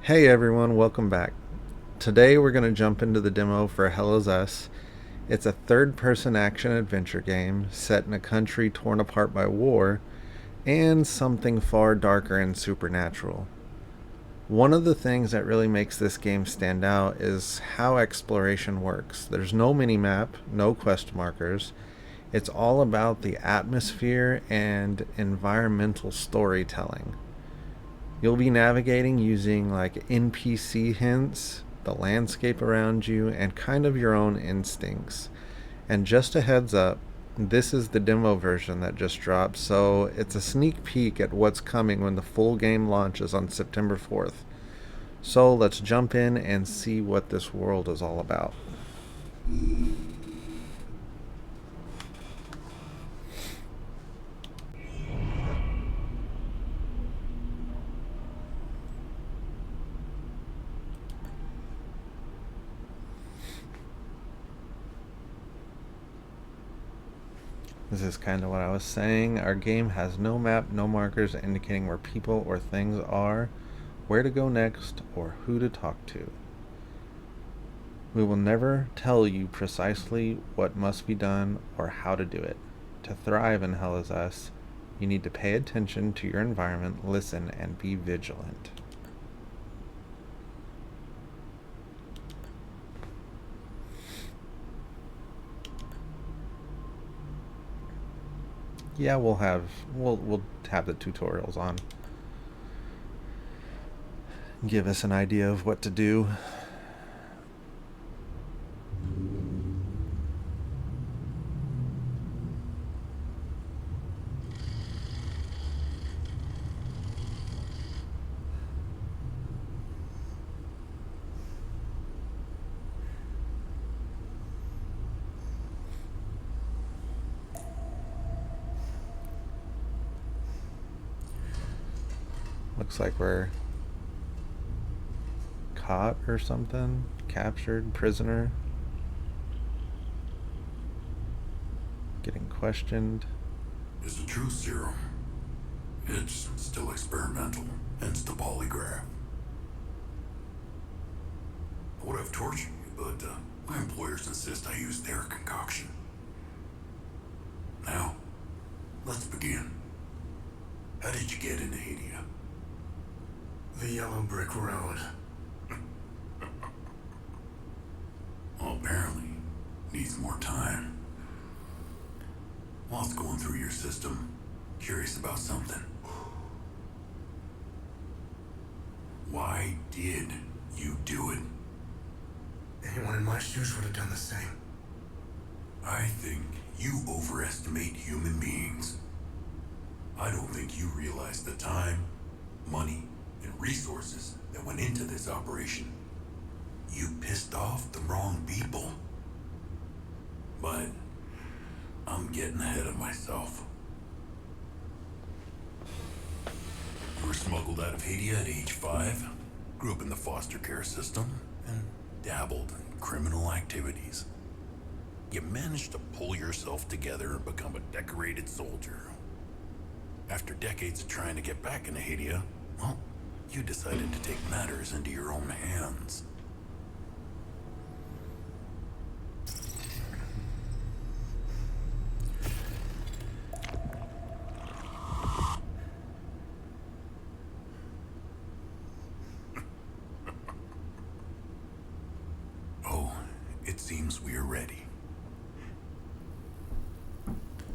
Hey everyone, welcome back. Today we're going to jump into the demo for Hello's Us. It's a third person action adventure game set in a country torn apart by war and something far darker and supernatural. One of the things that really makes this game stand out is how exploration works. There's no mini map, no quest markers. It's all about the atmosphere and environmental storytelling. You'll be navigating using like NPC hints, the landscape around you, and kind of your own instincts. And just a heads up, this is the demo version that just dropped, so it's a sneak peek at what's coming when the full game launches on September 4th. So let's jump in and see what this world is all about. This is kind of what I was saying. Our game has no map, no markers indicating where people or things are, where to go next, or who to talk to. We will never tell you precisely what must be done or how to do it. To thrive in Hell is Us, you need to pay attention to your environment, listen, and be vigilant. Yeah, we'll have the tutorials on. Give us an idea of what to do. Looks like we're caught or something. Captured, prisoner. Getting questioned. Is the truth serum? It's still experimental, hence the polygraph. I would have tortured you, but my employers insist I use their concoction. Now, let's begin. How did you get into Hadia? The yellow brick road. Well, apparently, needs more time. Whilst going through your system, curious about something. Why did you do it? Anyone in my shoes would have done the same. I think you overestimate human beings. I don't think you realize the time, money, and resources that went into this operation. You pissed off the wrong people. But I'm getting ahead of myself. You were smuggled out of Haiti at age 5, grew up in the foster care system, and dabbled in criminal activities. You managed to pull yourself together and become a decorated soldier. After decades of trying to get back into Haiti, well, you decided to take matters into your own hands. Oh, it seems we are ready.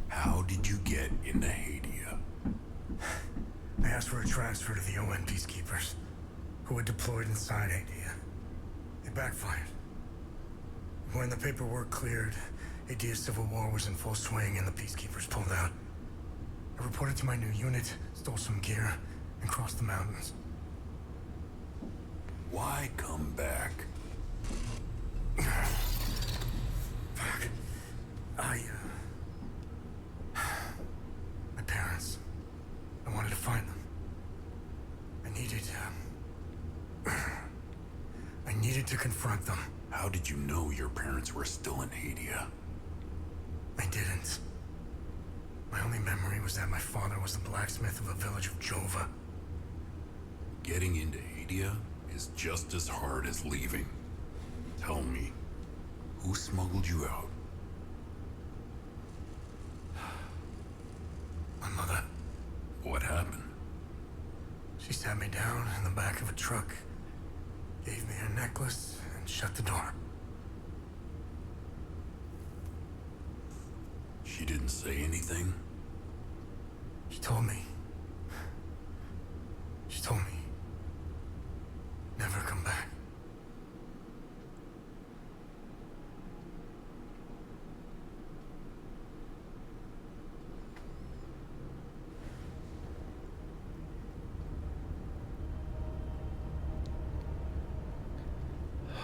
How did you get into Haiti? I asked for a transfer to the UN peacekeepers, who had deployed inside Hadia. It backfired. When the paperwork cleared, Hadia's civil war was in full swing and the peacekeepers pulled out. I reported to my new unit, stole some gear, and crossed the mountains. Why come back? Fuck. My parents. I wanted to find them. I needed to confront them. How did you know your parents were still in Haiti? I didn't. My only memory was that my father was the blacksmith of a village of Jova. Getting into Haiti is just as hard as leaving. Tell me, who smuggled you out? My mother. What happened? She sat me down in the back of a truck, gave me her necklace, and shut the door. She didn't say anything? She told me. She told me. Never come back.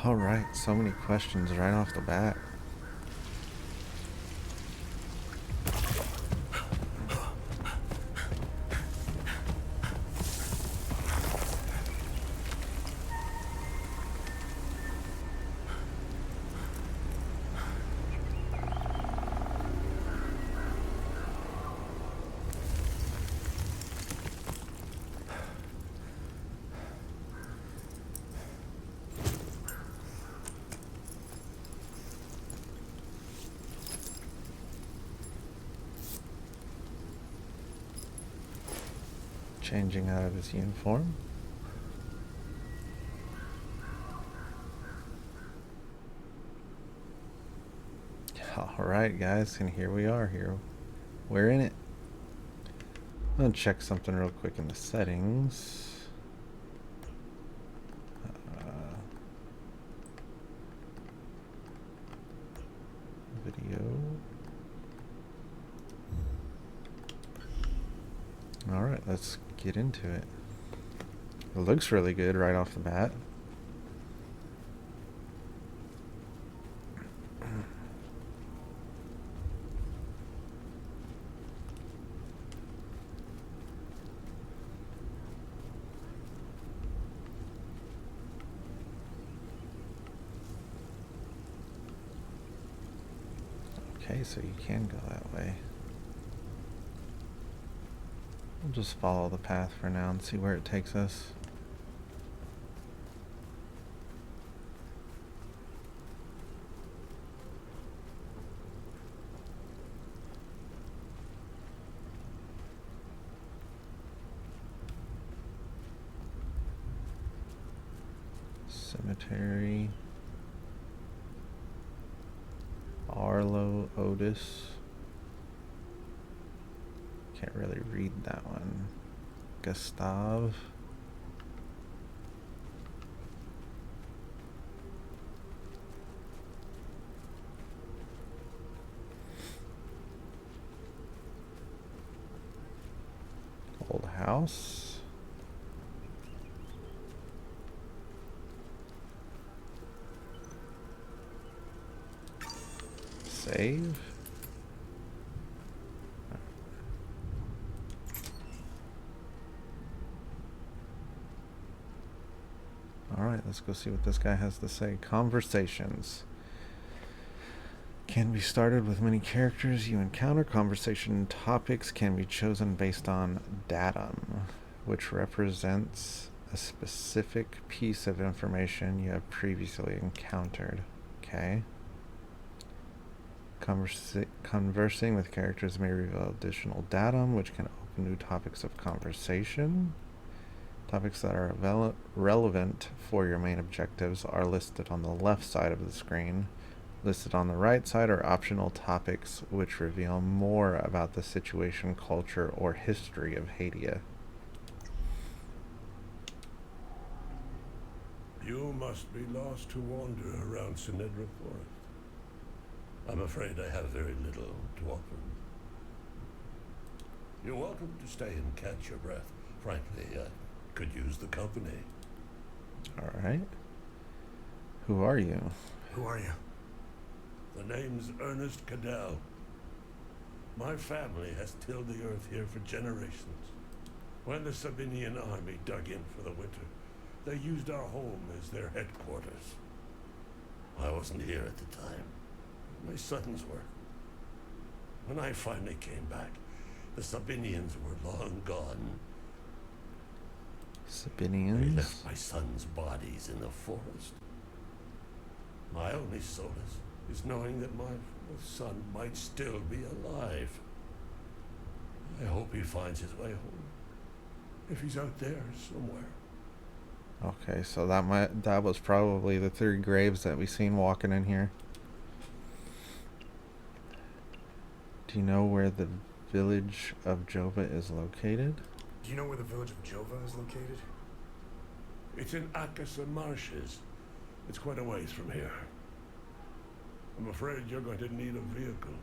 All right, so many questions right off the bat. Changing out of his uniform. Alright guys, and here we are here. We're in it. I'm gonna check something real quick in the settings. Video. Alright, let's get into it. It looks really good right off the bat. Okay, so you can go that way. We'll just follow the path for now and see where it takes us. Cemetery. Arlo Otis. Can't really read that one. Gustav. Old house. Save. Alright, let's go see what this guy has to say. Conversations can be started with many characters you encounter. Conversation topics can be chosen based on datum, which represents a specific piece of information you have previously encountered. Okay. Conversing with characters may reveal additional datum, which can open new topics of conversation. Topics that are relevant for your main objectives are listed on the left side of the screen. Listed on the right side are optional topics which reveal more about the situation, culture, or history of Hadia. You must be lost to wander around Sinedra Forest. I'm afraid I have very little to offer. You're welcome to stay and catch your breath. Frankly, I could use the company. Alright. Who are you? Who are you? The name's Ernest Cadell. My family has tilled the earth here for generations. When the Sabinian army dug in for the winter, they used our home as their headquarters. I wasn't here at the time. My sons were. When I finally came back, the Sabinians were long gone. They Sabinians. left my son's bodies in the forest. My only solace is knowing that my son might still be alive. I hope he finds his way home. If he's out there somewhere. Okay, so that was probably the 3 graves that we seen walking in here. Do you know where the village of Jova is located? Do you know where the village of Jova is located? It's in Akasa Marshes. It's quite a ways from here. I'm afraid you're going to need a vehicle.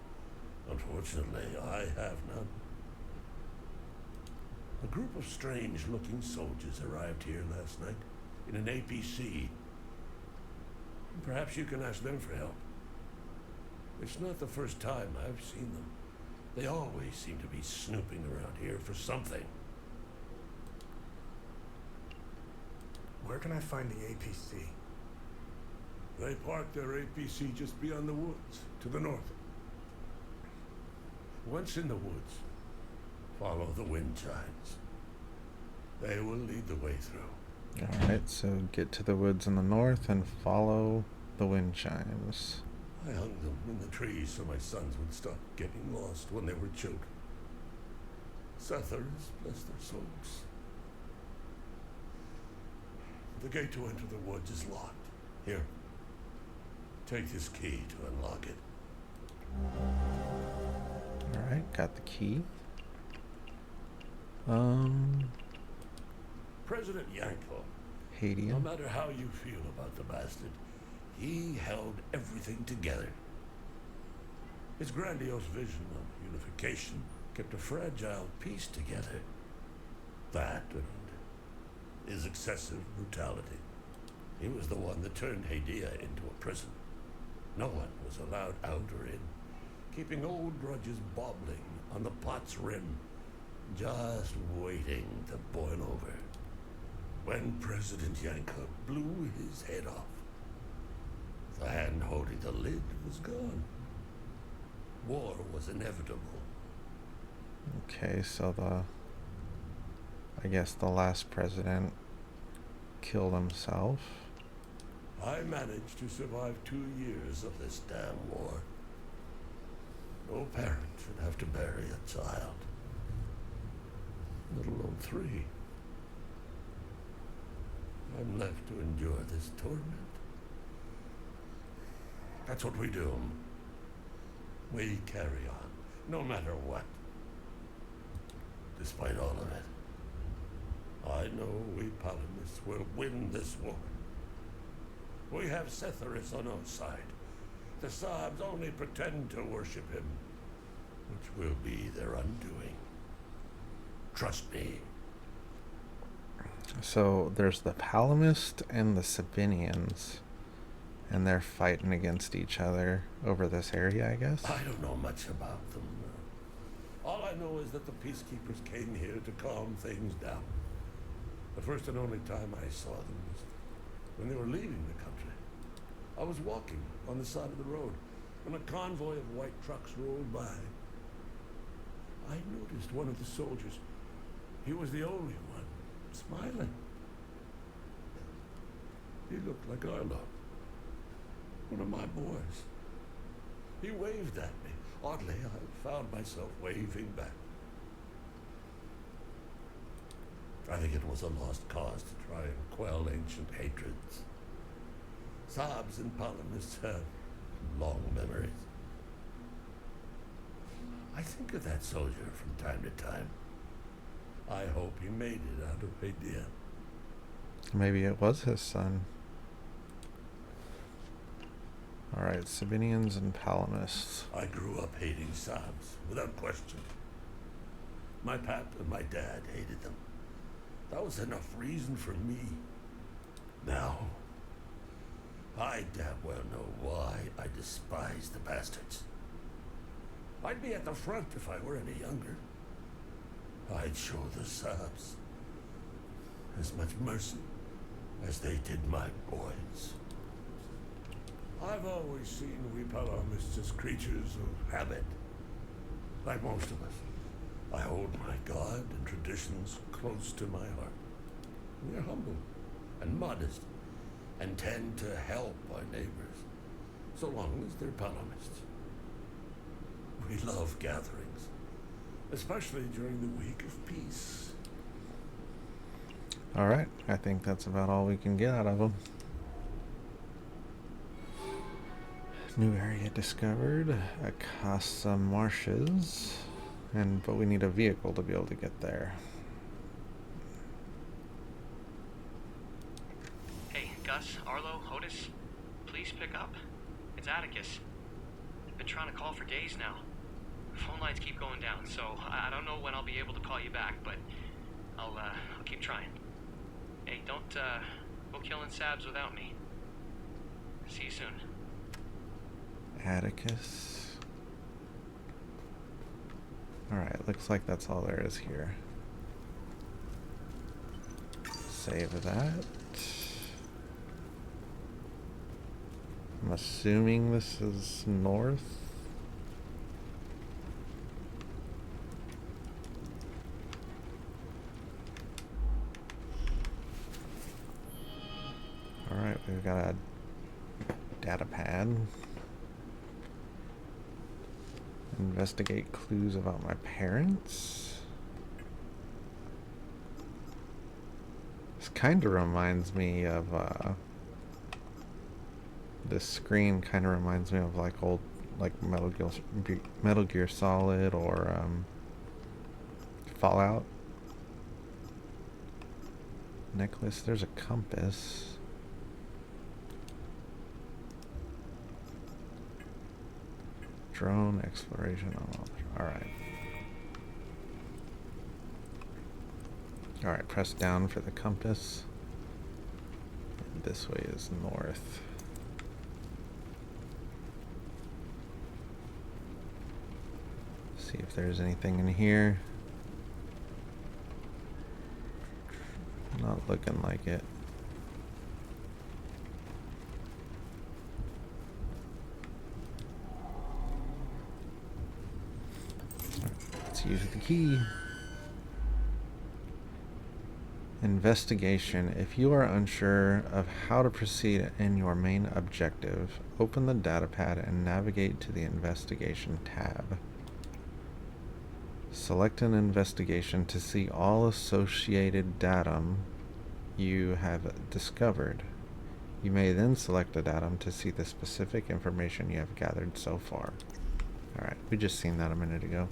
Unfortunately, I have none. A group of strange-looking soldiers arrived here last night in an APC. Perhaps you can ask them for help. It's not the first time I've seen them. They always seem to be snooping around here for something. Where can I find the APC? They parked their APC just beyond the woods, to the north. Once in the woods, follow the wind chimes. They will lead the way through. Alright, so get to the woods in the north and follow the wind chimes. I hung them in the trees so my sons would stop getting lost when they were children. Sethers, bless their souls. The gate to enter the woods is locked. Here, take this key to unlock it. Alright, got the key. President Yanko, no Hadian. matter how you feel about the bastard, he held everything together. His grandiose vision of unification kept a fragile peace together. That and his excessive brutality. He was the one that turned Hadia into a prison. No one was allowed out or in, keeping old grudges bobbling on the pot's rim, just waiting to boil over. When President Yanko blew his head off, the hand holding the lid was gone. War was inevitable. Okay, so I guess the last president killed himself. I managed to survive 2 years of this damn war. No parent should have to bury a child, let alone 3. I'm left to endure this torment. That's what we do. We carry on, no matter what. Despite all of it, I know we Palamists will win this war. We have Setharis on our side. The Saabs only pretend to worship him, which will be their undoing. Trust me. So there's the Palamist and the Sabinians, and they're fighting against each other over this area, I guess? I don't know much about them. All I know is that the peacekeepers came here to calm things down. The first and only time I saw them was when they were leaving the country. I was walking on the side of the road when a convoy of white trucks rolled by. I noticed one of the soldiers. He was the only one, smiling. He looked like Arlo, one of my boys. He waved at me. Oddly, I found myself waving back. I think it was a lost cause to try and quell ancient hatreds. Saabs and Palamists have long memories. I think of that soldier from time to time. I hope he made it out of Hadia. Maybe it was his son. Alright, Sabinians and Palamists. I grew up hating Saabs, without question. My pap and my dad hated them. That was enough reason for me. Now, I damn well know why I despise the bastards. I'd be at the front if I were any younger. I'd show the Saabs as much mercy as they did my boys. I've always seen we Palamists as creatures of habit. Like most of us, I hold my God and traditions close to my heart. We're humble and modest and tend to help our neighbors, so long as they're economists. We love gatherings, especially during the week of peace. Alright, I think that's about all we can get out of them. New area discovered. Acasa Marshes. But we need a vehicle to be able to get there. Hey, Gus, Arlo, Otis, please pick up. It's Atticus. I've been trying to call for days now. Phone lines keep going down, so I don't know when I'll be able to call you back, but I'll keep trying. Hey, don't go killing Sabs without me. See you soon. Atticus. Alright, looks like that's all there is here. Save that. I'm assuming this is north. Alright, we've got a data pad. Investigate clues about my parents. This kind of reminds me of this screen kind of reminds me of like old Metal Gear Solid or Fallout. Necklace, there's a compass. Drone exploration. Alright. Alright, press down for the compass. And this way is north. See if there's anything in here. Not looking like it. Let's use the key. Investigation. If you are unsure of how to proceed in your main objective, open the datapad and navigate to the Investigation tab. Select an investigation to see all associated datum you have discovered. You may then select a datum to see the specific information you have gathered so far. Alright, we just seen that a minute ago.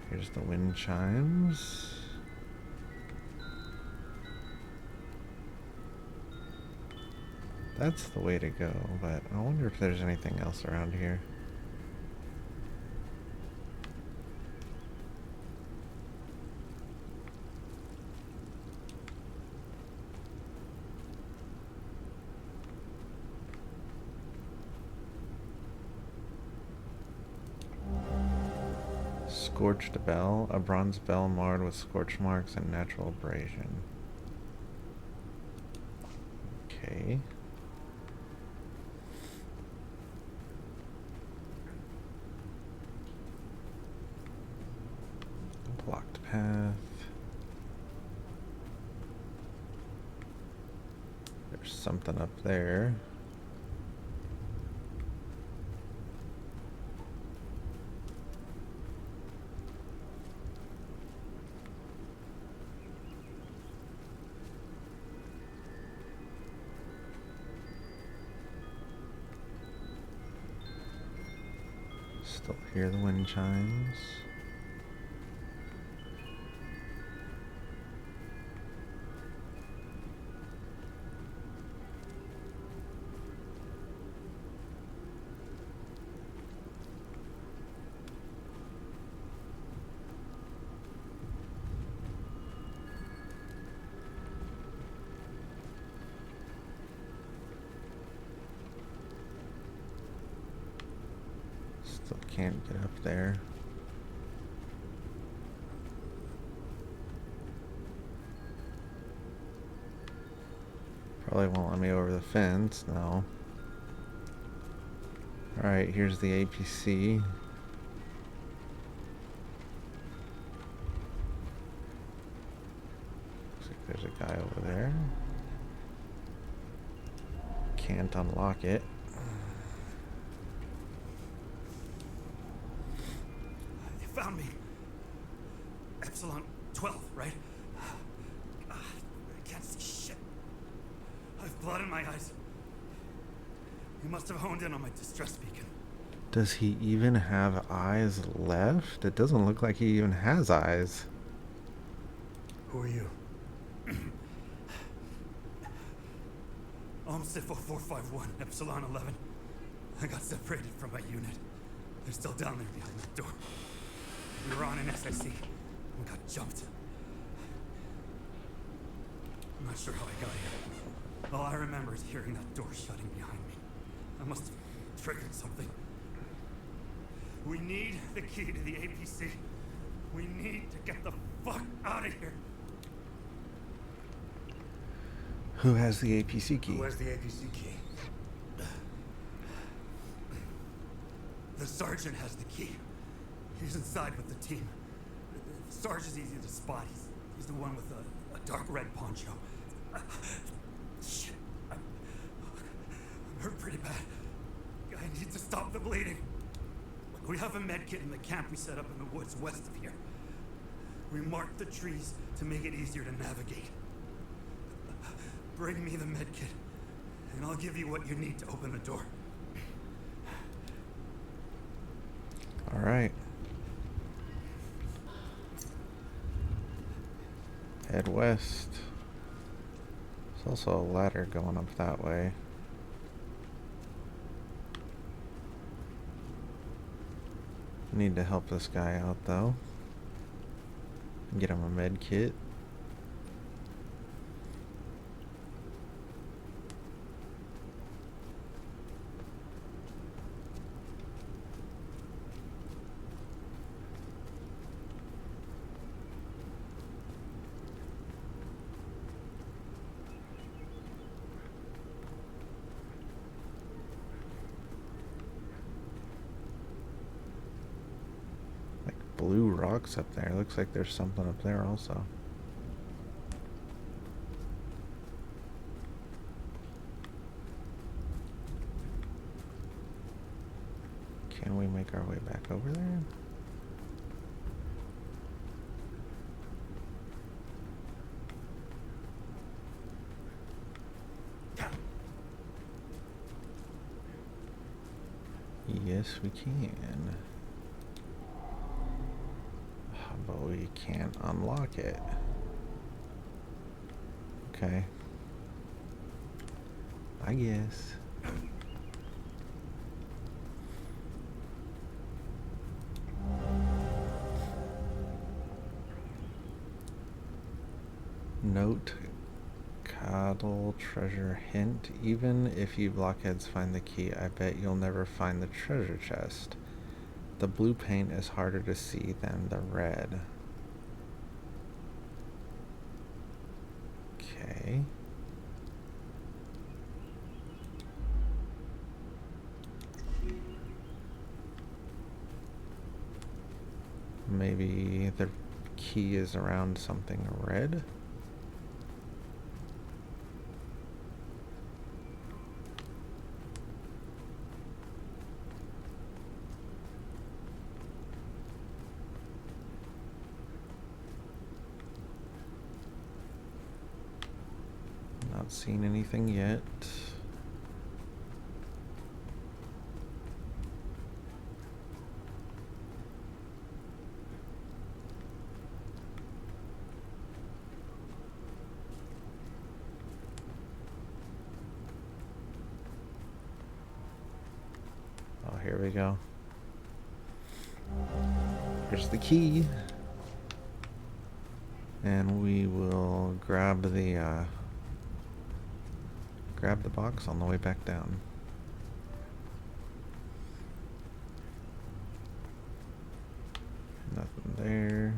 Here's the wind chimes. That's the way to go, but I wonder if there's anything else around here. Scorched bell, a bronze bell marred with scorch marks and natural abrasion. Okay. Blocked path. There's something up there. Still hear the wind chimes. Still can't get up there. Probably won't let me over the fence, no. Alright, here's the APC. Looks like there's a guy over there. Can't unlock it. You found me. Epsilon 12, right? I can't see shit. I've blood in my eyes. You must have honed in on my distress beacon. Does he even have eyes left? It doesn't look like he even has eyes. Who are you? OMSIF 0451, Epsilon 11. I got separated from my unit. They're still down there behind that door. We were on an SIC. We got jumped. I'm not sure how I got here. All I remember is hearing that door shutting behind me. I must have triggered something. We need the key to the APC. We need to get the fuck out of here. Who has the APC key? Who has the APC key? The sergeant has the key. He's inside with the team. The sergeant's easy to spot. He's the one with a dark red poncho. Shit. I'm hurt pretty bad. I need to stop the bleeding. We have a med kit in the camp we set up in the woods west of here. We marked the trees to make it easier to navigate. Bring me the med kit, and I'll give you what you need to open the door. All right. Head west. There's also a ladder going up that way. Need to help this guy out though. Get him a med kit. Blue rocks up there. Looks like there's something up there also. Can we make our way back over there? Yes, we can. But we can't unlock it. Okay. I guess. Note, coddle, treasure, hint. Even if you blockheads find the key, I bet you'll never find the treasure chest. The blue paint is harder to see than the red. Okay. Maybe the key is around something red? Not seen anything yet. Oh, here we go. Here's the key. And we will grab the box on the way back down. Nothing there.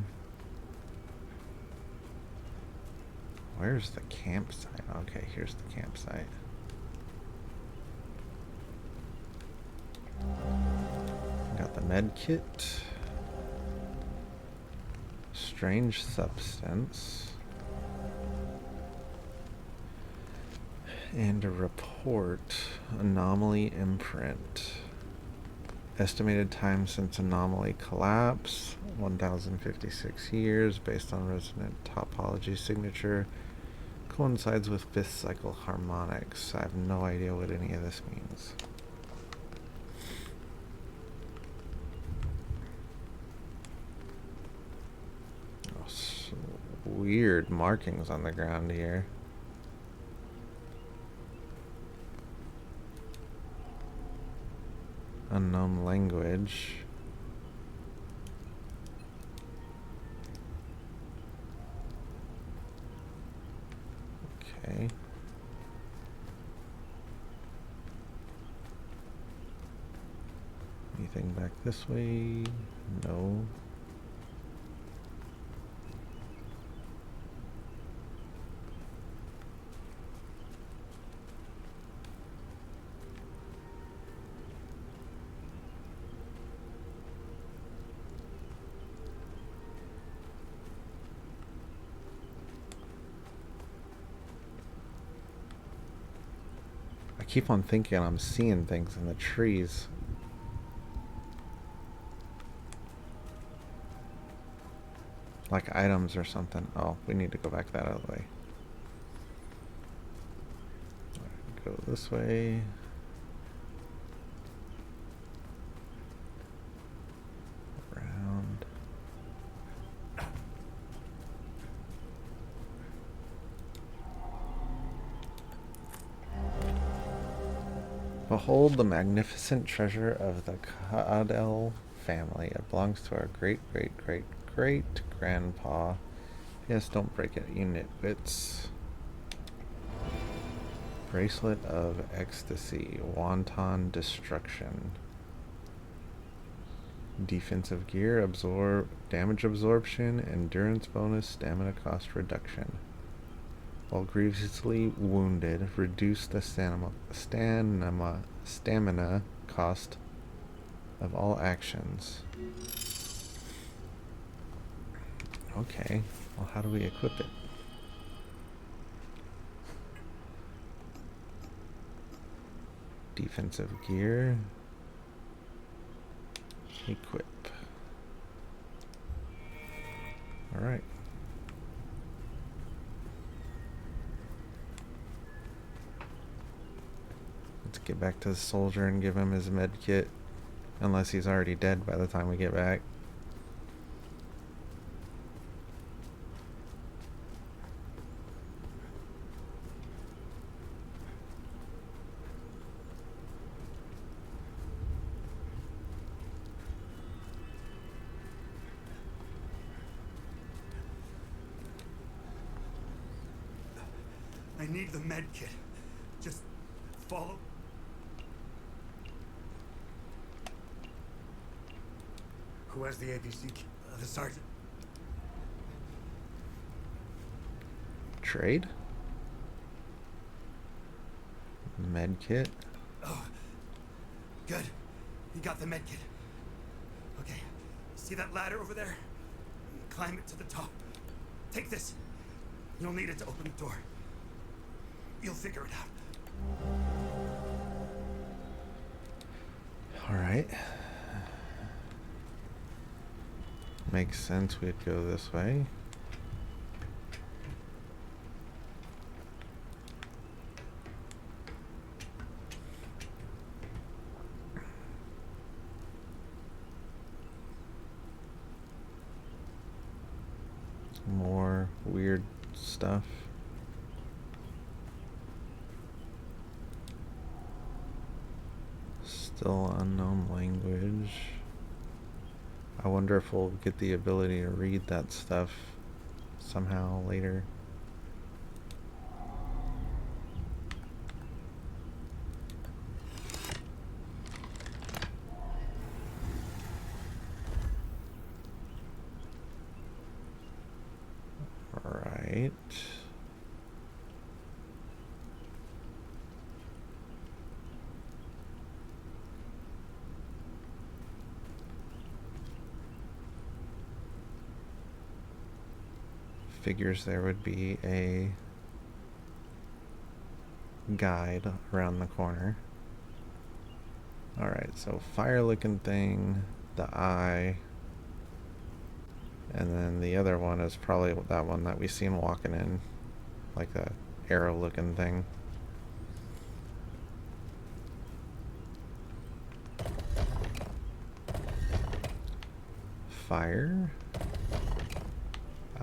Where's the campsite? Okay, here's the campsite. Med kit. Strange substance. And a report. Anomaly imprint. Estimated time since anomaly collapse, 1056 years, based on resonant topology signature. Coincides with fifth cycle harmonics. I have no idea what any of this means. Oh, so weird markings on the ground here. Unknown language. Okay. Anything back this way? No. I keep on thinking I'm seeing things in the trees. Like items or something. Oh, we need to go back that other way. Go this way. Around. Behold the magnificent treasure of the Cadell family. It belongs to our great-great-great-great-grandpa. Yes, don't break it, you nitwits. Bracelet of Ecstasy. Wanton Destruction. Defensive gear. Damage absorption. Endurance bonus. Stamina cost reduction. While grievously wounded, reduce the stamina cost of all actions. Okay, well, how do we equip it? Defensive gear. Equip. Alright. Let's get back to the soldier and give him his med kit. Unless he's already dead by the time we get back. I need the med kit. Just follow. Who has the APC key? The sergeant. Trade? Med kit? Oh, good. You got the med kit. Okay, see that ladder over there? Climb it to the top. Take this. You'll need it to open the door. You'll figure it out. Alright. Makes sense we'd go this way. More weird stuff. Still unknown language. I wonder if we'll get the ability to read that stuff somehow later. Right. Figures there would be a guide around the corner. Alright, so fire looking thing, the eye, and then the other one is probably that one that we seen walking in, like a arrow looking thing. Fire,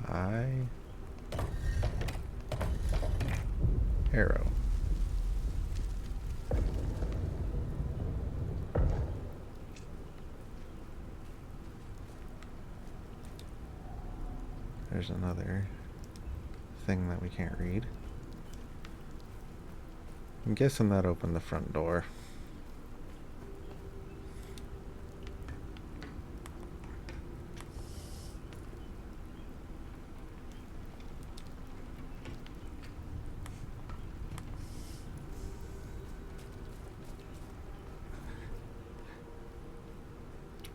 eye, arrow. There's another thing that we can't read. I'm guessing that opened the front door.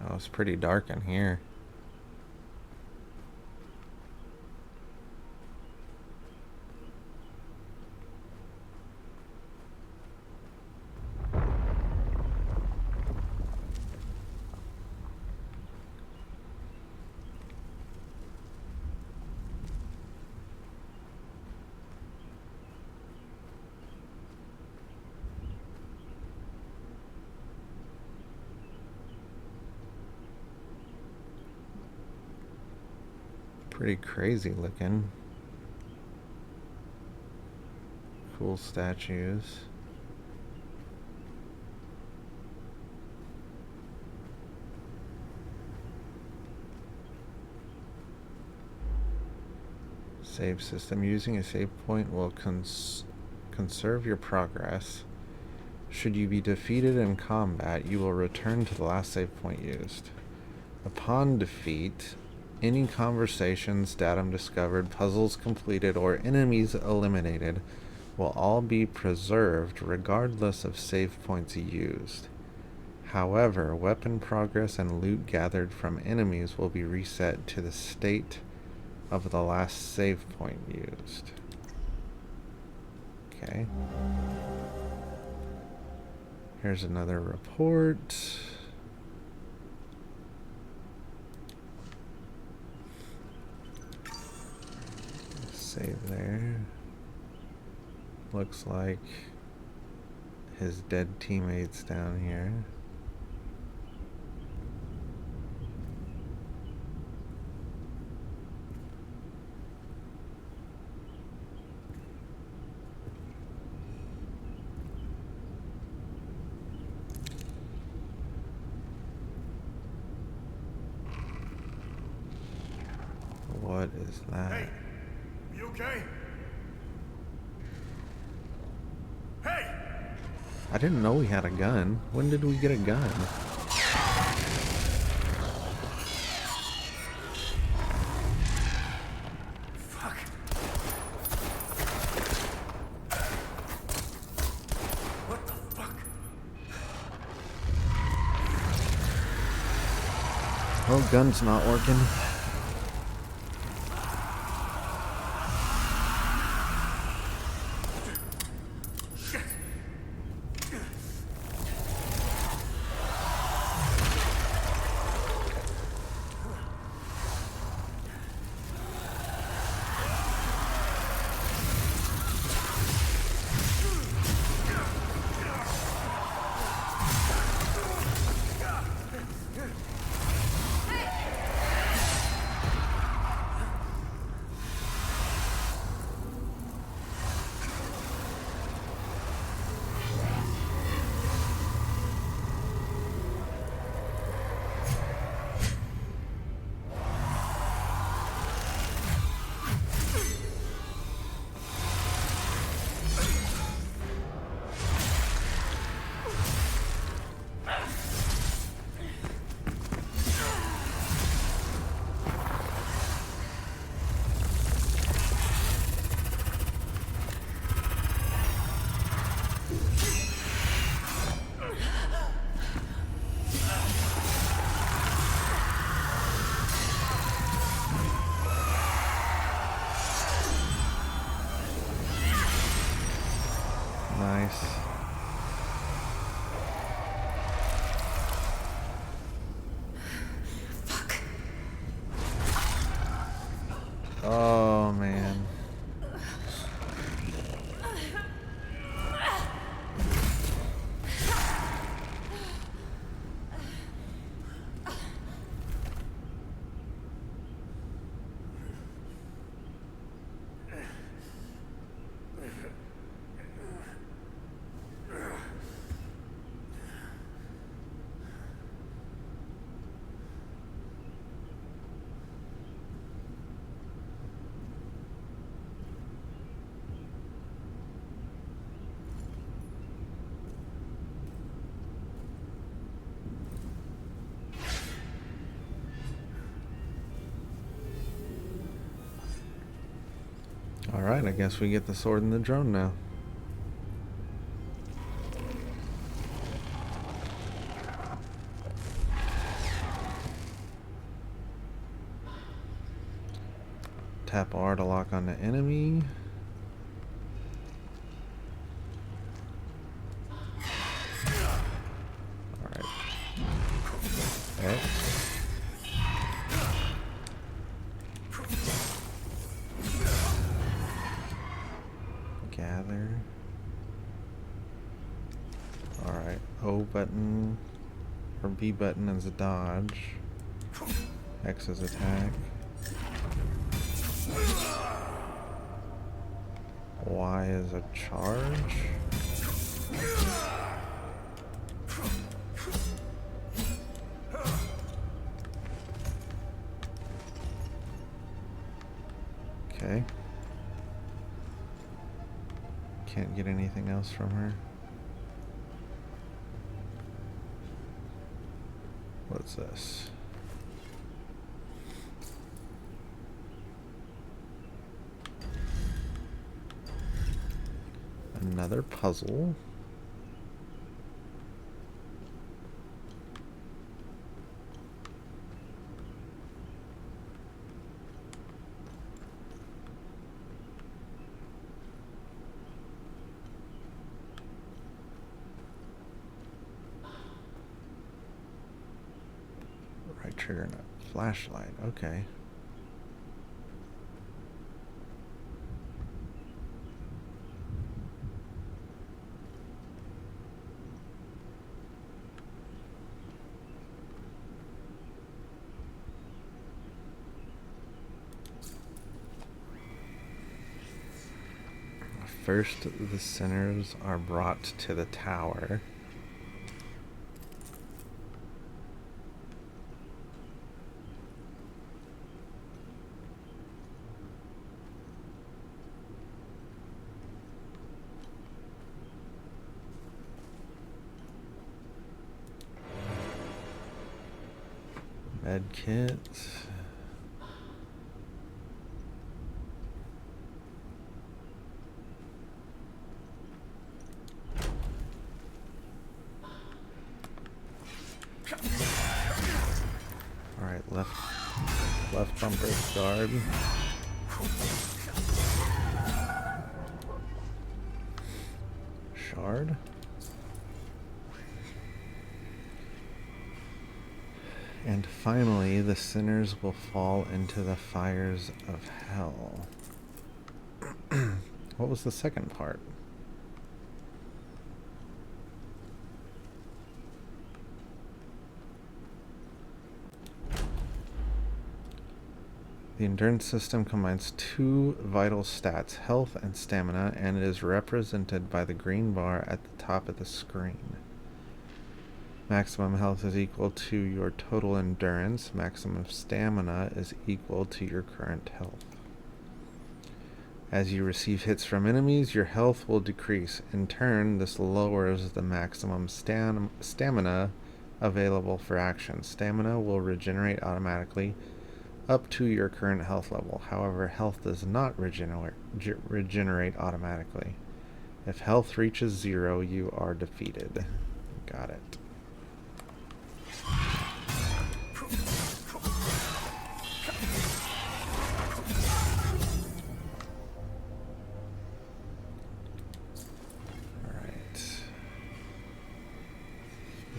Oh, it's pretty dark in here. Pretty crazy looking. Cool statues. Save system. Using a save point will conserve your progress. Should you be defeated in combat, you will return to the last save point used. Upon defeat, any conversations, datum discovered, puzzles completed, or enemies eliminated will all be preserved regardless of save points used. However, weapon progress and loot gathered from enemies will be reset to the state of the last save point used. Okay. Here's another report. Save there. Looks like his dead teammates down here. What is that? Hey, you okay? Hey! I didn't know we had a gun. When did we get a gun? Fuck. What the fuck? Oh, gun's not working. Alright, I guess we get the sword and the drone now. Tap R to lock on the enemy. Alright. X. Gather. Alright. O button or B button is a dodge. X is attack. Y is a charge. Okay. Can't get anything else from her. What's this? Another puzzle. Right trigger and a flashlight. Okay. First, the sinners are brought to the tower. Med kit. Alright, left bumper guard. Shard. And finally, the sinners will fall into the fires of hell. What was the second part? The endurance system combines two vital stats, health and stamina, and it is represented by the green bar at the top of the screen. Maximum health is equal to your total endurance. Maximum stamina is equal to your current health. As you receive hits from enemies, your health will decrease. In turn, this lowers the maximum stamina available for action. Stamina will regenerate automatically up to your current health level. However, health does not regenerate automatically. If health reaches 0, you are defeated. Got it.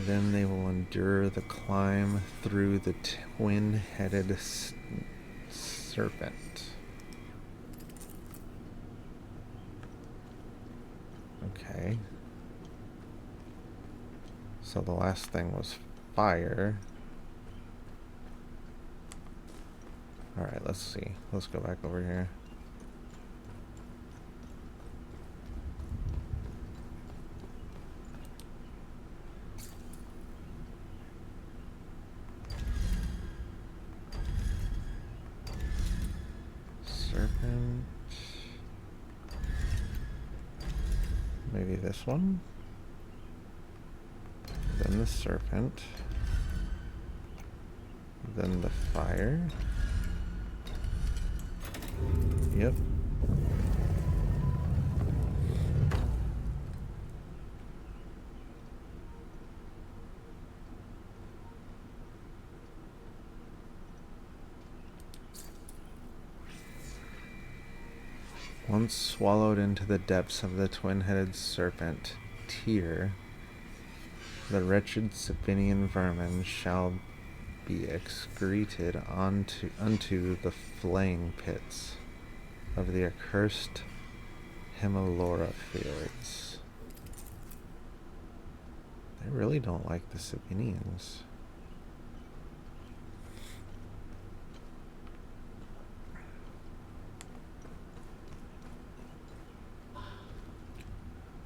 Then they will endure the climb through the twin-headed serpent. Okay. So the last thing was fire. Alright, let's see. Let's go back over here. Serpent. Maybe this one. Then the serpent. Then the fire. Yep. Once swallowed into the depths of the twin-headed serpent, Tyr, the wretched Sabinian vermin shall be excreted unto the flaying pits of the accursed Himalora fjords. They really don't like the Sabinians.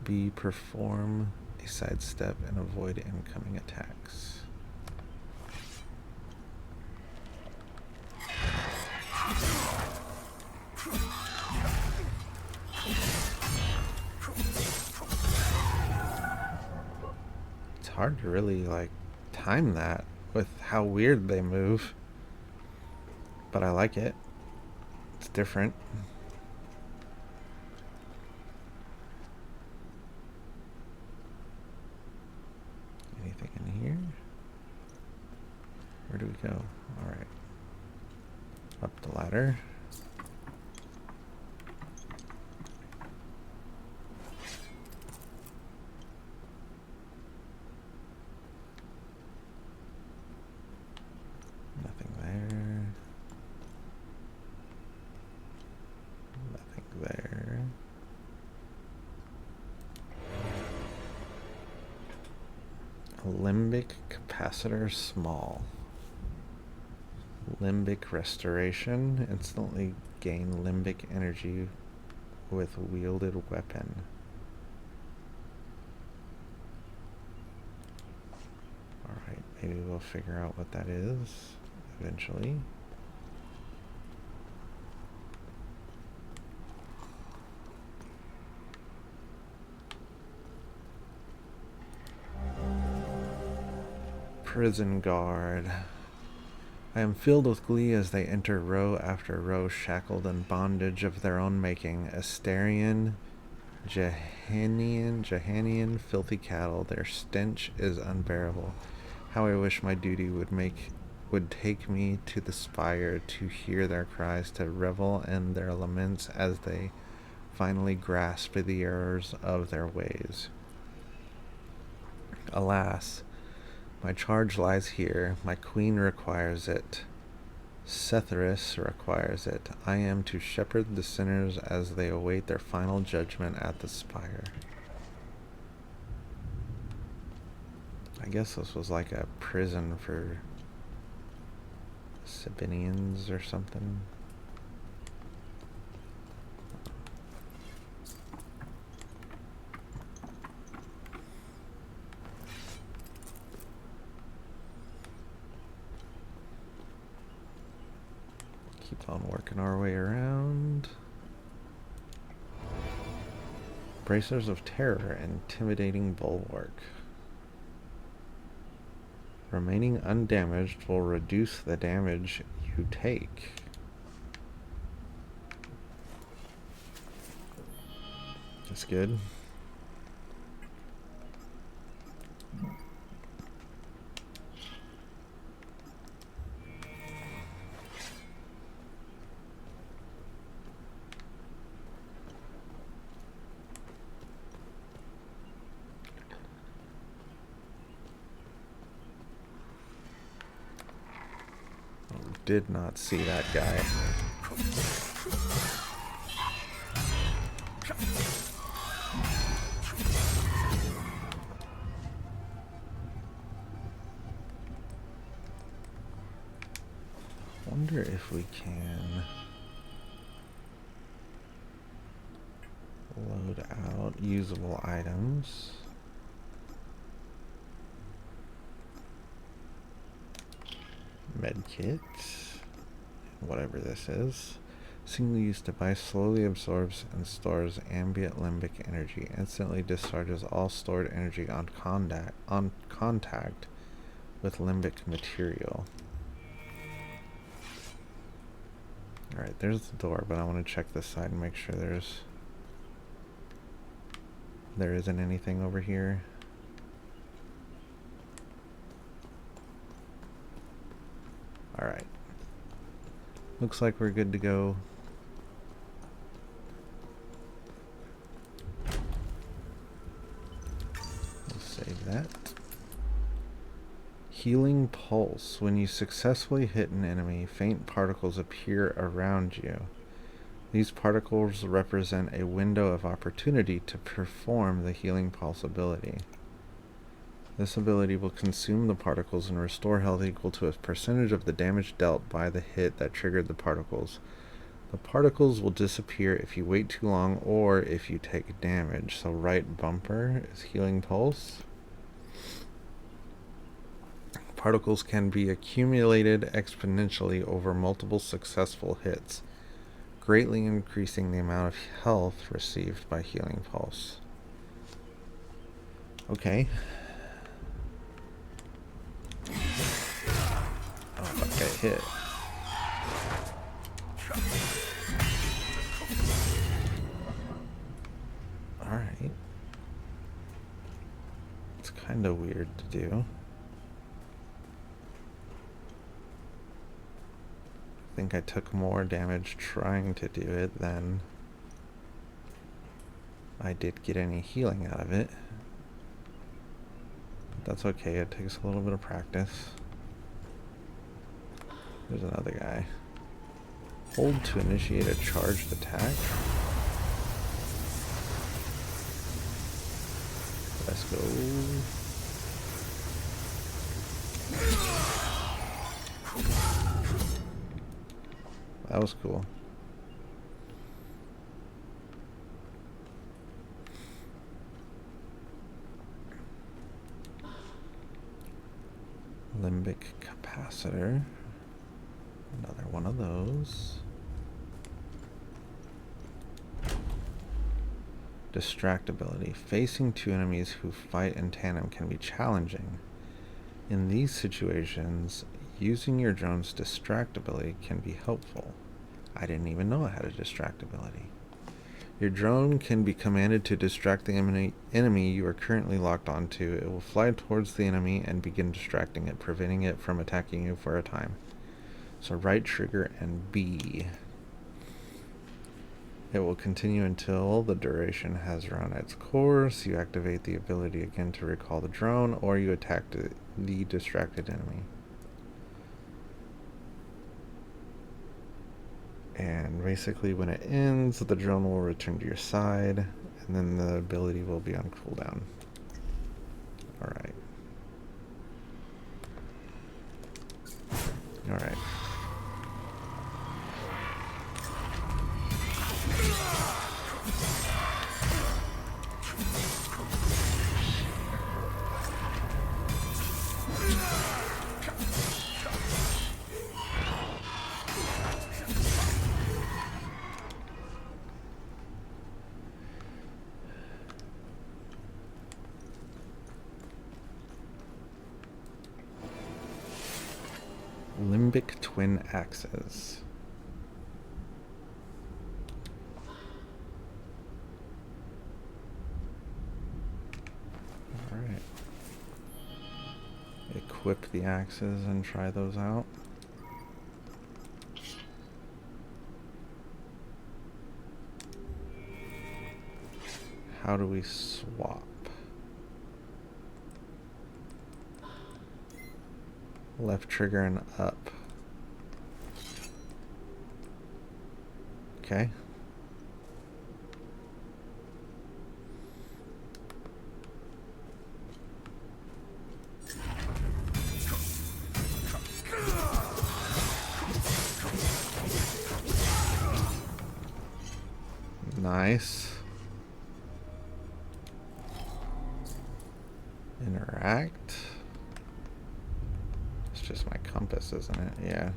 B. Perform a sidestep and avoid incoming attacks. It's hard to really like time that with how weird they move, but I like it. It's different. Anything in here? Where do we go? All right. Up the ladder. Nothing there. Nothing there. Limbic capacitor small. Limbic restoration. Instantly gain limbic energy with wielded weapon. Alright, maybe we'll figure out what that is eventually. Prison guard. I am filled with glee as they enter row after row, shackled in bondage of their own making. Astarian, Jahanian, filthy cattle. Their stench is unbearable. How I wish my duty would take me to the spire to hear their cries, to revel in their laments as they finally grasp the errors of their ways. Alas, my charge lies here. My queen requires it. Setharis requires it. I am to shepherd the sinners as they await their final judgment at the spire. I guess this was like a prison for Sabinians or something. Keep on working our way around. Bracers of terror, intimidating bulwark. Remaining undamaged will reduce the damage you take. That's good. Did not see that guy. Wonder if we can load out usable items. Medkit, whatever this is. Single use device slowly absorbs and stores ambient limbic energy. Instantly discharges all stored energy on contact with limbic material. Alright, there's the door, but I want to check this side and make sure there isn't anything over here. Alright. Looks like we're good to go. Healing Pulse. When you successfully hit an enemy, faint particles appear around you. These particles represent a window of opportunity to perform the Healing Pulse ability. This ability will consume the particles and restore health equal to a percentage of the damage dealt by the hit that triggered the particles. The particles will disappear if you wait too long or if you take damage. So right bumper is Healing Pulse. Particles can be accumulated exponentially over multiple successful hits, greatly increasing the amount of health received by Healing Pulse. Okay. Oh, fuck, I hit. Alright. It's kind of weird to do. I think I took more damage trying to do it than I did get any healing out of it. But that's okay, it takes a little bit of practice. There's another guy. Hold to initiate a charged attack. Let's go. That was cool. Limbic capacitor. Another one of those. Distractibility. Facing two enemies who fight in tandem can be challenging. In these situations, using your drone's distractibility can be helpful. I didn't even know I had a distractibility. Your drone can be commanded to distract the enemy you are currently locked onto. It will fly towards the enemy and begin distracting it, preventing it from attacking you for a time. So right trigger and B. It will continue until the duration has run its course. You activate the ability again to recall the drone, or you attack the distracted enemy. And basically when it ends, the drone will return to your side, and then the ability will be on cooldown. Alright. Alright. Limbic twin axes. Alright. Equip the axes and try those out. How do we swap? Left trigger and up. Okay. Nice. Interact. It's just my compass, isn't it? Yeah.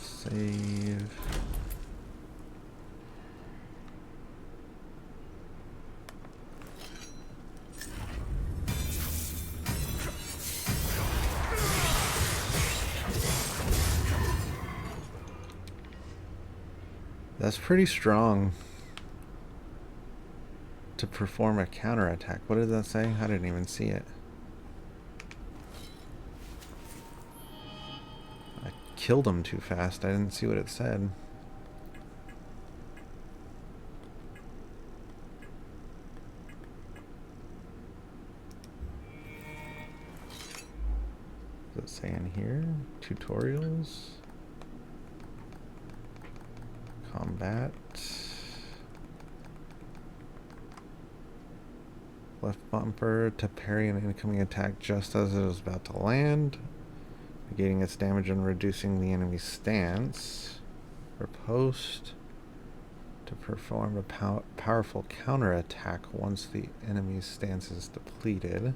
Save. That's pretty strong to perform a counterattack. What did that say? I didn't even see it. I killed him too fast. I didn't see what it said. it say in here? Tutorials. Combat. Left bumper to parry an incoming attack just as it is about to land, negating its damage and reducing the enemy's stance. Riposte to perform a powerful counterattack once the enemy's stance is depleted.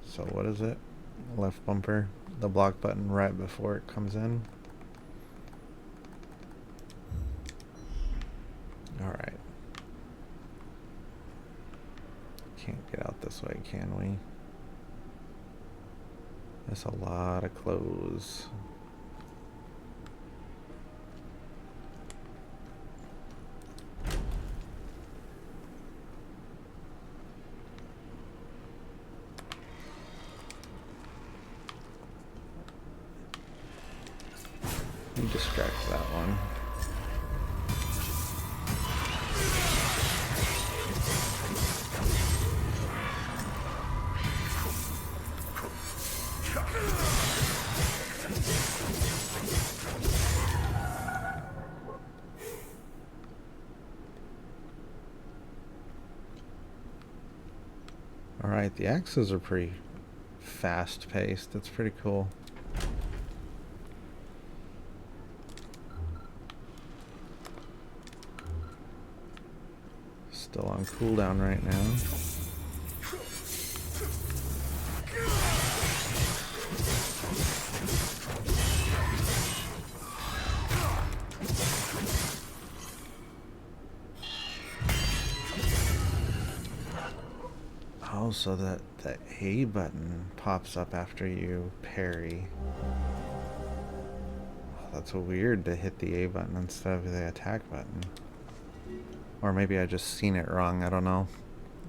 So what is it? Left bumper, the block button right before it comes in. Alright. Can't get out this way, can we? That's a lot of clothes. You distract that one. Alright, the axes are pretty fast paced. That's pretty cool. Still on cooldown right now. Oh, so that the A button pops up after you parry. Oh, that's weird to hit the A button instead of the attack button. Or maybe I just seen it wrong, I don't know.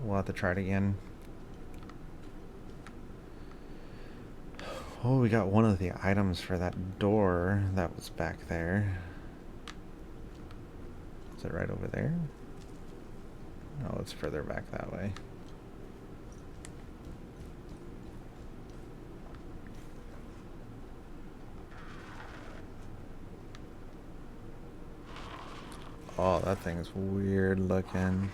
We'll have to try it again. Oh, we got one of the items for that door that was back there. Is it right over there? No, it's further back that way. Oh, that thing's weird looking.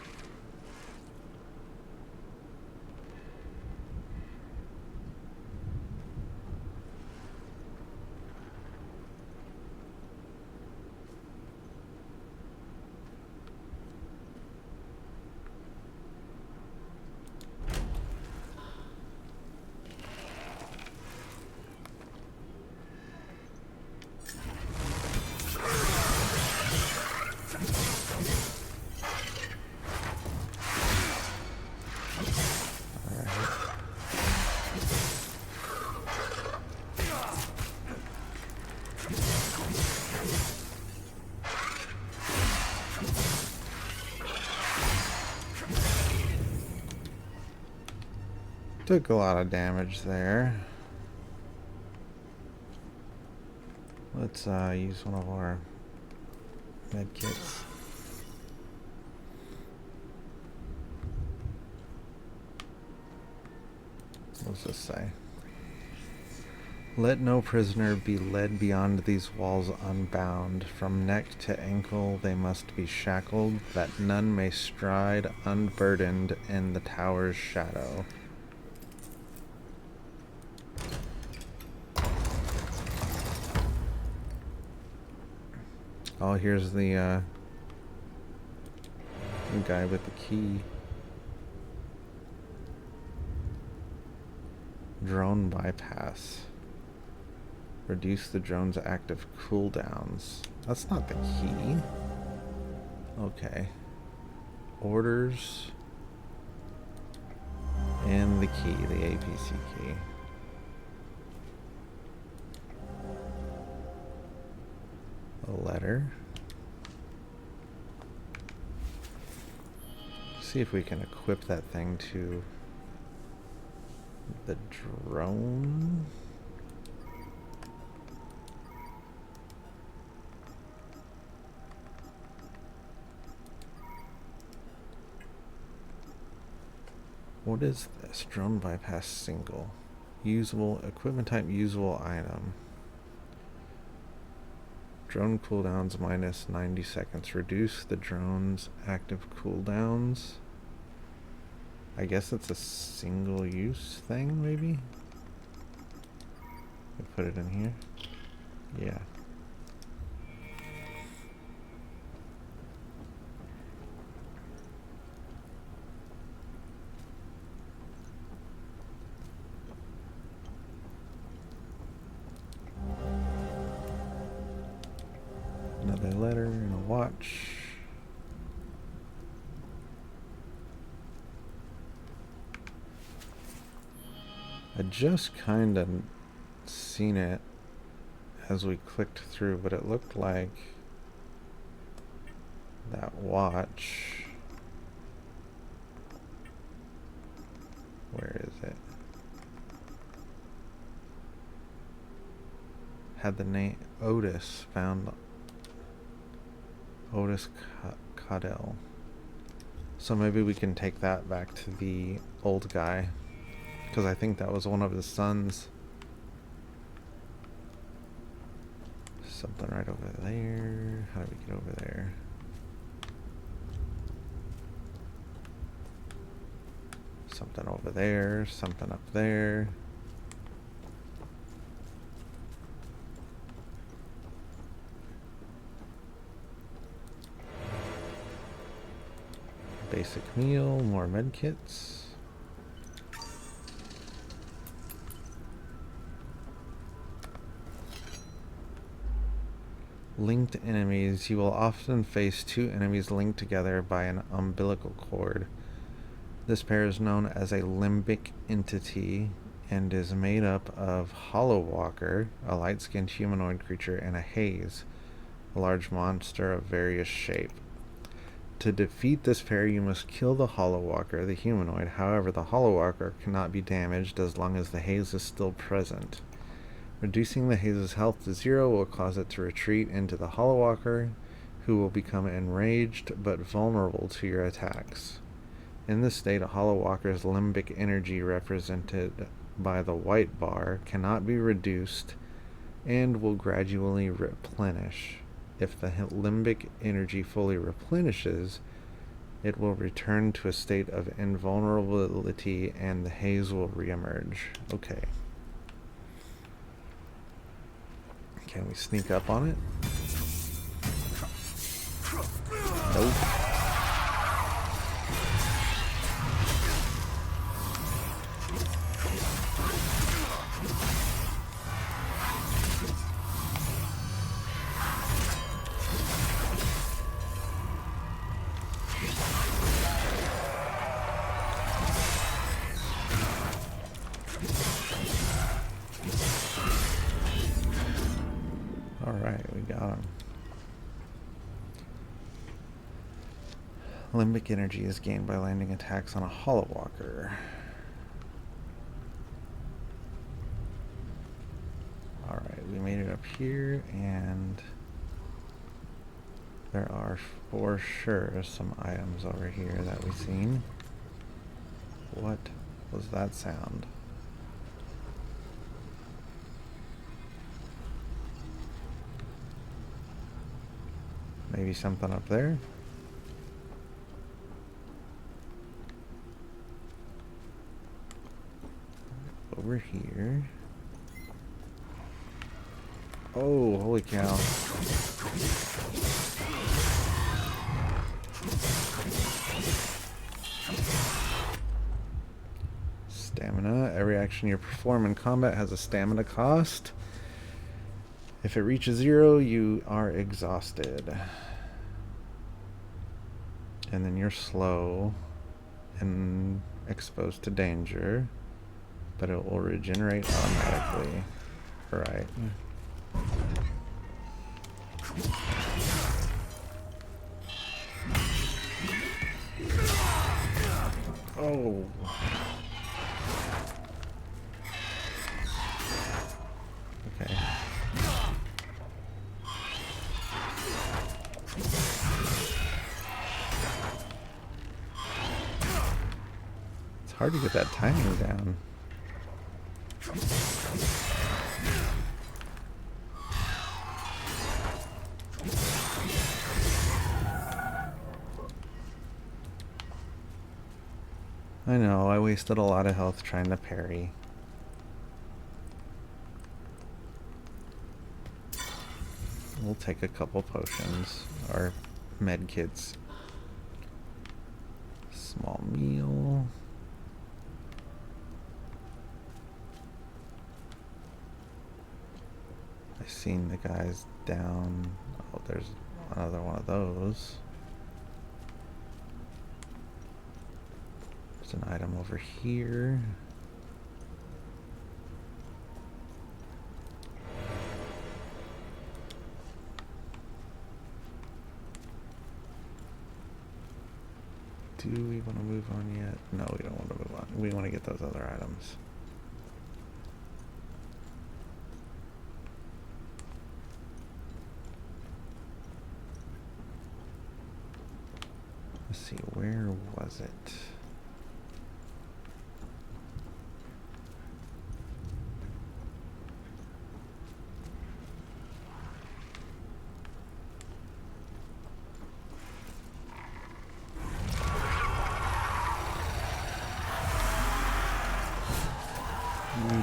Took a lot of damage there. Let's use one of our med kits. What's this say? Let no prisoner be led beyond these walls unbound. From neck to ankle they must be shackled, that none may stride unburdened in the tower's shadow. Oh, here's the guy with the key. Drone bypass. Reduce the drone's active cooldowns. That's not the key. Okay. Orders. And the key, the APC key. A letter. See if we can equip that thing to the drone. What is this? Drone bypass single. Usable equipment type, usable item. Drone cooldowns minus 90 seconds. Reduce the drone's active cooldowns. I guess it's a single use thing, maybe? We put it in here. Yeah. Another letter and a watch. I just kind of seen it as we clicked through, but it looked like that watch. Where is it? Had the name Otis, found Otis Caudell. So maybe we can take that back to the old guy, because I think that was one of his sons. Something right over there. How do we get over there? Something over there. Something up there. Basic meal, more medkits. Linked enemies. You will often face two enemies linked together by an umbilical cord. This pair is known as a limbic entity and is made up of Hollow Walker, a light-skinned humanoid creature, and a haze, a large monster of various shape. To defeat this pair, you must kill the Hollow Walker, the humanoid. However, the Hollow Walker cannot be damaged as long as the haze is still present. Reducing the haze's health to 0 will cause it to retreat into the Hollow Walker, who will become enraged but vulnerable to your attacks. In this state, a Hollow Walker's limbic energy, represented by the white bar, cannot be reduced and will gradually replenish. If the limbic energy fully replenishes, it will return to a state of invulnerability and the haze will reemerge. Okay. Can we sneak up on it? Nope. Alright, we got him. Limbic energy is gained by landing attacks on a Hollow Walker. Alright, we made it up here, and there are for sure some items over here that we've seen. What was that sound? Maybe something up there? Over here. Oh, holy cow. Stamina. Every action you perform in combat has a stamina cost. If it reaches 0, you are exhausted. And then you're slow and exposed to danger, but it will regenerate automatically. Right. Oh. Okay. hard to get that timing down. I know, I wasted a lot of health trying to parry. We'll take a couple potions, or med kits. Small meal. I've seen the guys down. Oh, there's another one of those. There's an item over here. Do we want to move on yet? No, we don't want to move on. We want to get those other items. Let's see, where was it?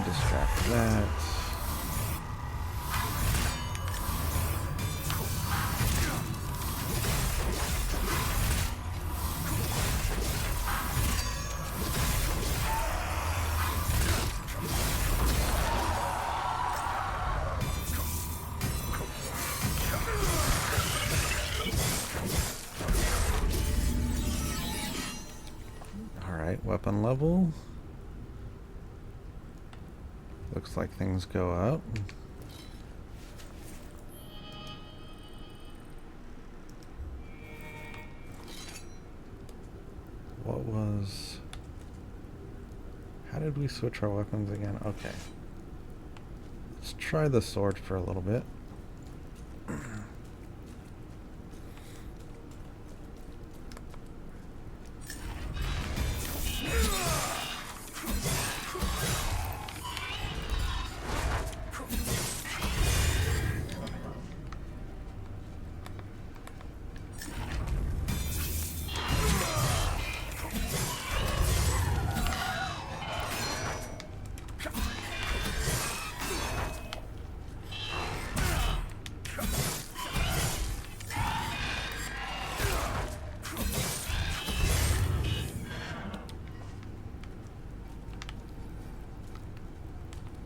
Distract that. All right, weapon level. Looks like things go up. What was... How did we switch our weapons again? Okay. Let's try the sword for a little bit.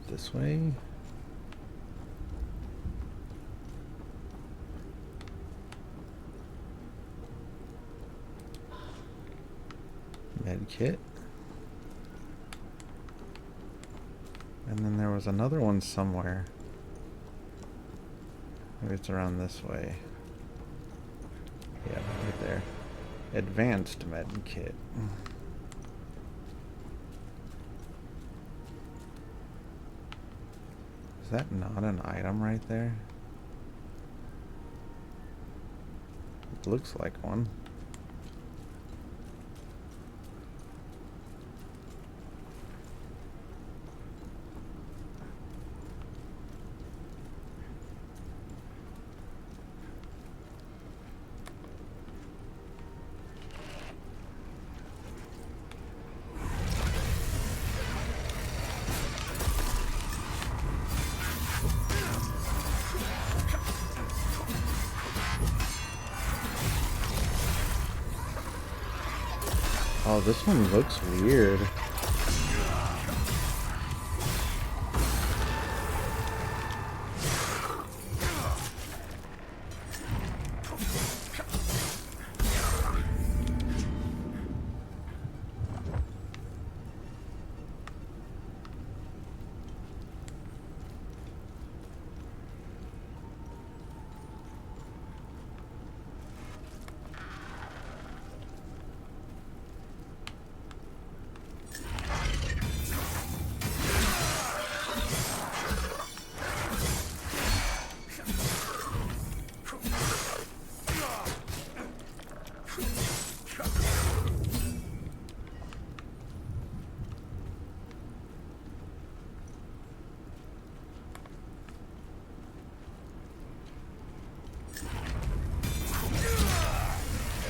This way. Med kit. And then there was another one somewhere. Maybe it's around this way. Yeah, right there. Advanced med kit. Is that not an item right there? It looks like one. Oh, this one looks weird.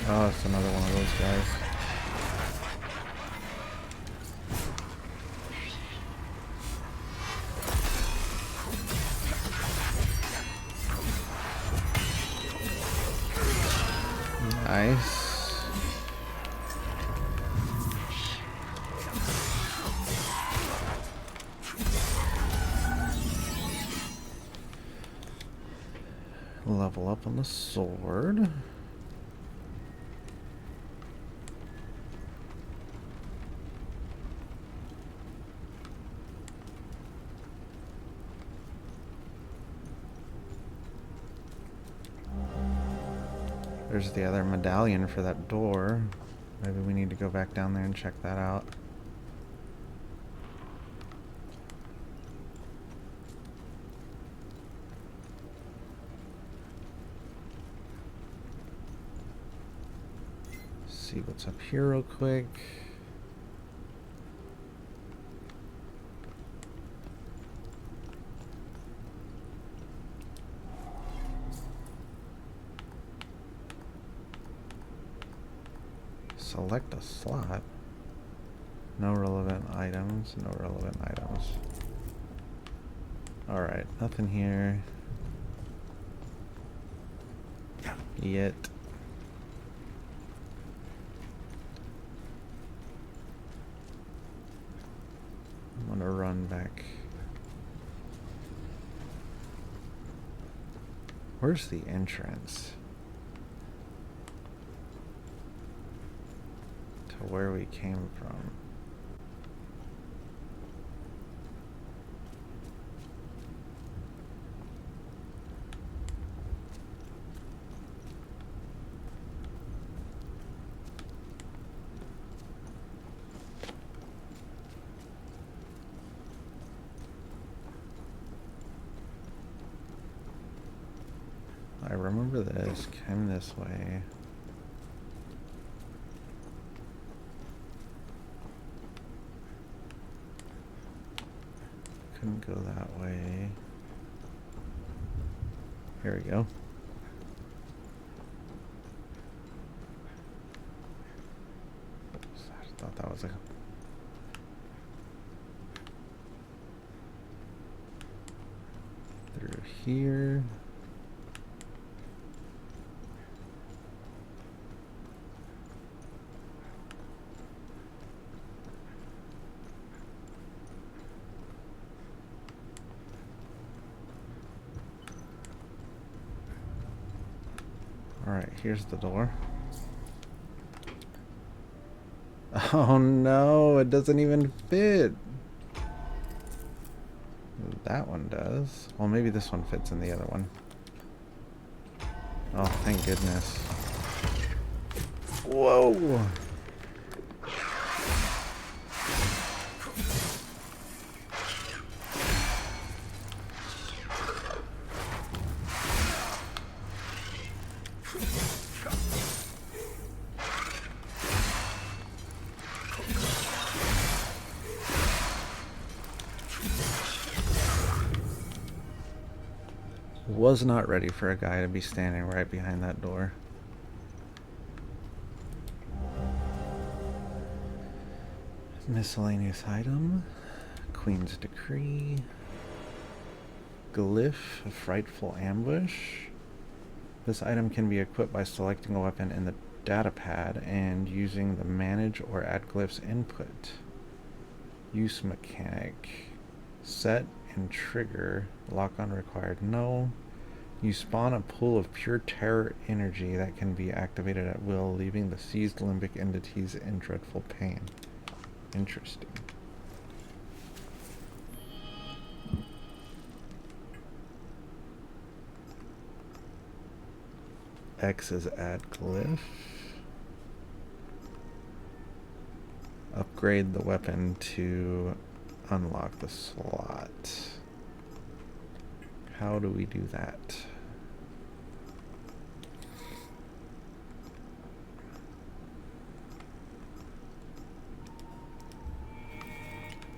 Oh, it's another one of those guys. Nice. Level up on the sword. There's the other medallion for that door. Maybe we need to go back down there and check that out. See what's up here real quick. Select a slot. No relevant items, no relevant items. Alright, nothing here. Yet. I'm gonna run back. Where's the entrance? To where we came from. I remember this. Came this way. Couldn't go that way. Here we go. Oops, I thought that was a... Through here. Alright, here's the door. Oh no, it doesn't even fit. That one does. Well, maybe this one fits in the other one. Oh, thank goodness. Whoa! Was not ready for a guy to be standing right behind that door. Miscellaneous item. Queen's Decree. Glyph of Frightful Ambush. This item can be equipped by selecting a weapon in the data pad and using the manage or add glyphs input. Use mechanic. Set and trigger. Lock on required. No. You spawn a pool of pure terror energy that can be activated at will, leaving the seized limbic entities in dreadful pain. Interesting. X is add glyph. Upgrade the weapon to unlock the slot. How do we do that?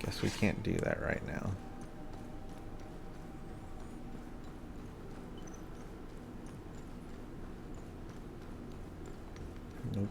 Guess we can't do that right now. Nope.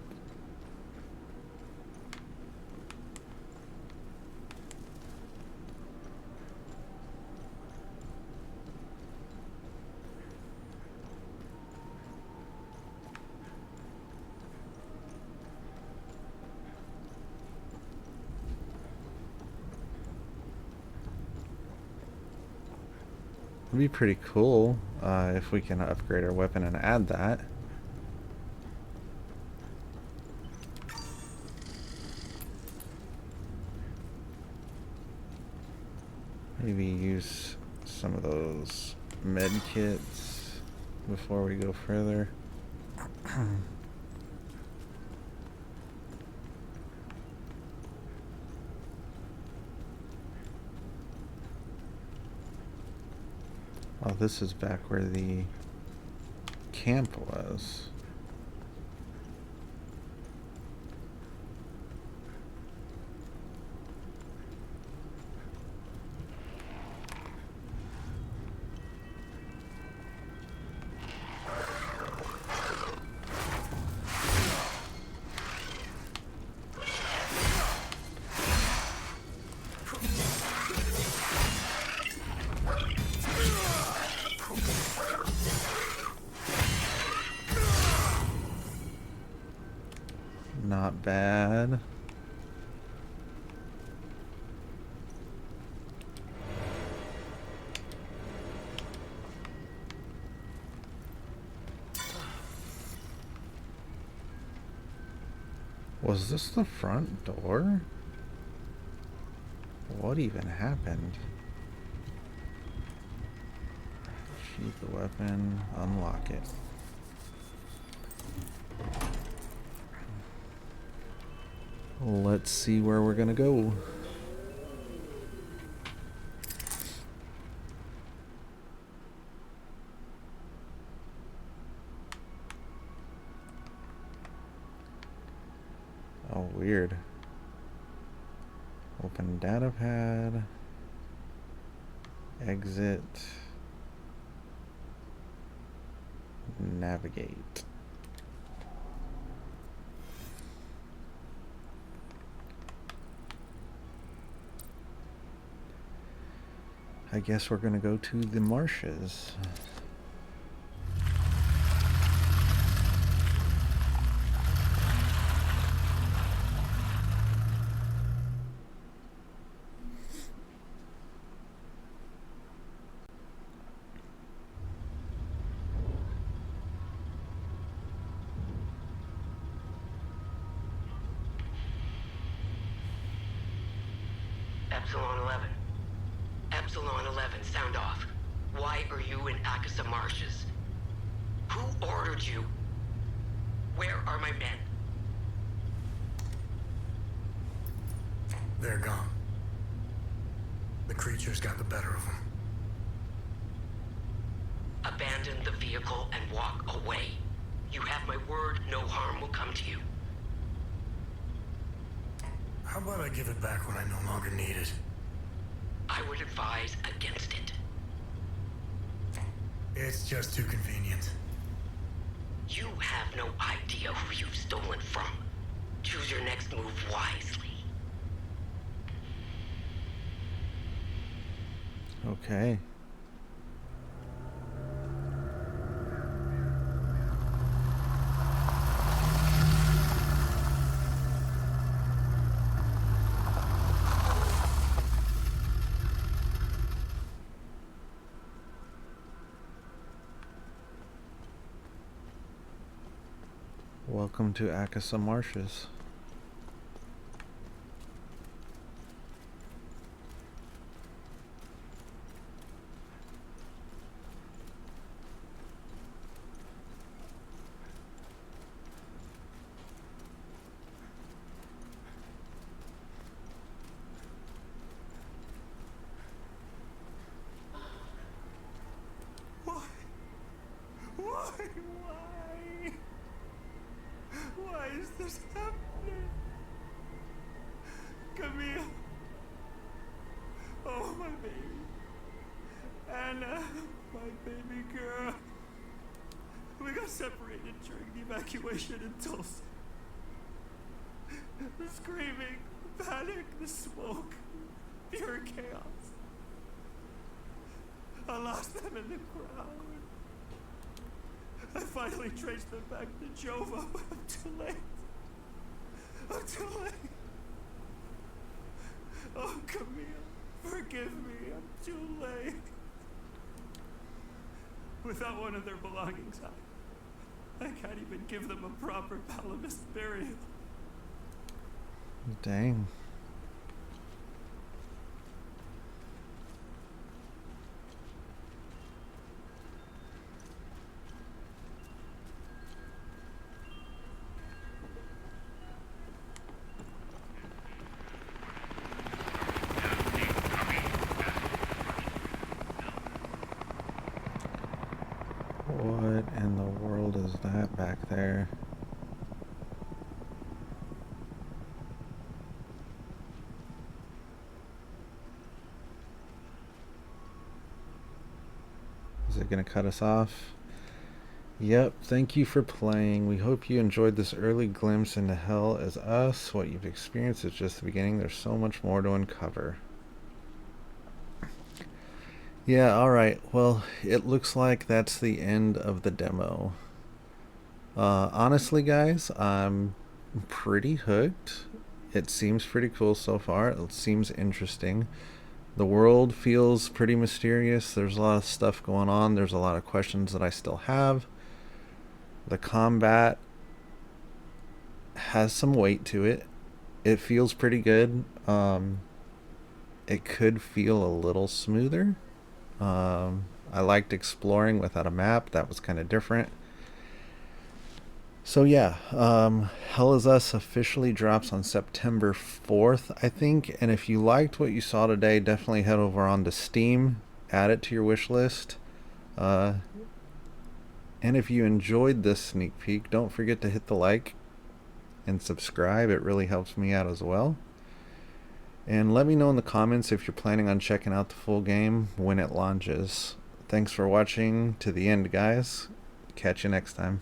It'd be pretty cool if we can upgrade our weapon and add that. Maybe use some of those med kits before we go further. Oh, this is back where the camp was. Not bad. Was this the front door? What even happened? Sheath the weapon, unlock it. Let's see where we're gonna go. Oh, weird. Open data pad. Exit. Navigate. I guess we're gonna go to the marshes. Epsilon 11. Epsilon 11, sound off. Why are you in Akasa Marshes? Who ordered you? Where are my men? They're gone. The creatures got the better of them. Abandon the vehicle and walk away. You have my word, no harm will come to you. How about I give it back when I no longer need it? I would advise against it. It's just too convenient. You have no idea who you've stolen from. Choose your next move wisely. Okay. Welcome to Akasa Marshes. Why is this happening? Camille. Oh, my baby. Anna, my baby girl. We got separated during the evacuation in Tulsa. The screaming, the panic, the smoke, pure chaos. I lost them in the crowd. I finally traced them back to Jova, but I'm too late. I'm too late. Oh, Camille, forgive me. I'm too late. Without one of their belongings, I can't even give them a proper Palamist burial. Dang. What in the world is that back there? Is it going to cut us off? Yep, thank you for playing. We hope you enjoyed this early glimpse into hell as us. What you've experienced is just the beginning. There's so much more to uncover. Yeah, alright. Well, it looks like that's the end of the demo. Honestly, guys, I'm pretty hooked. It seems pretty cool so far. It seems interesting. The world feels pretty mysterious. There's a lot of stuff going on. There's a lot of questions that I still have. The combat has some weight to it. It feels pretty good. It could feel a little smoother. I liked exploring without a map. That was kind of different. So yeah, Hell Is Us officially drops on September 4th, I think. And if you liked what you saw today, definitely head over onto Steam, add it to your wish list. And if you enjoyed this sneak peek, don't forget to hit the like and subscribe. It really helps me out as well. And let me know in the comments if you're planning on checking out the full game when it launches. Thanks for watching to the end, guys. Catch you next time.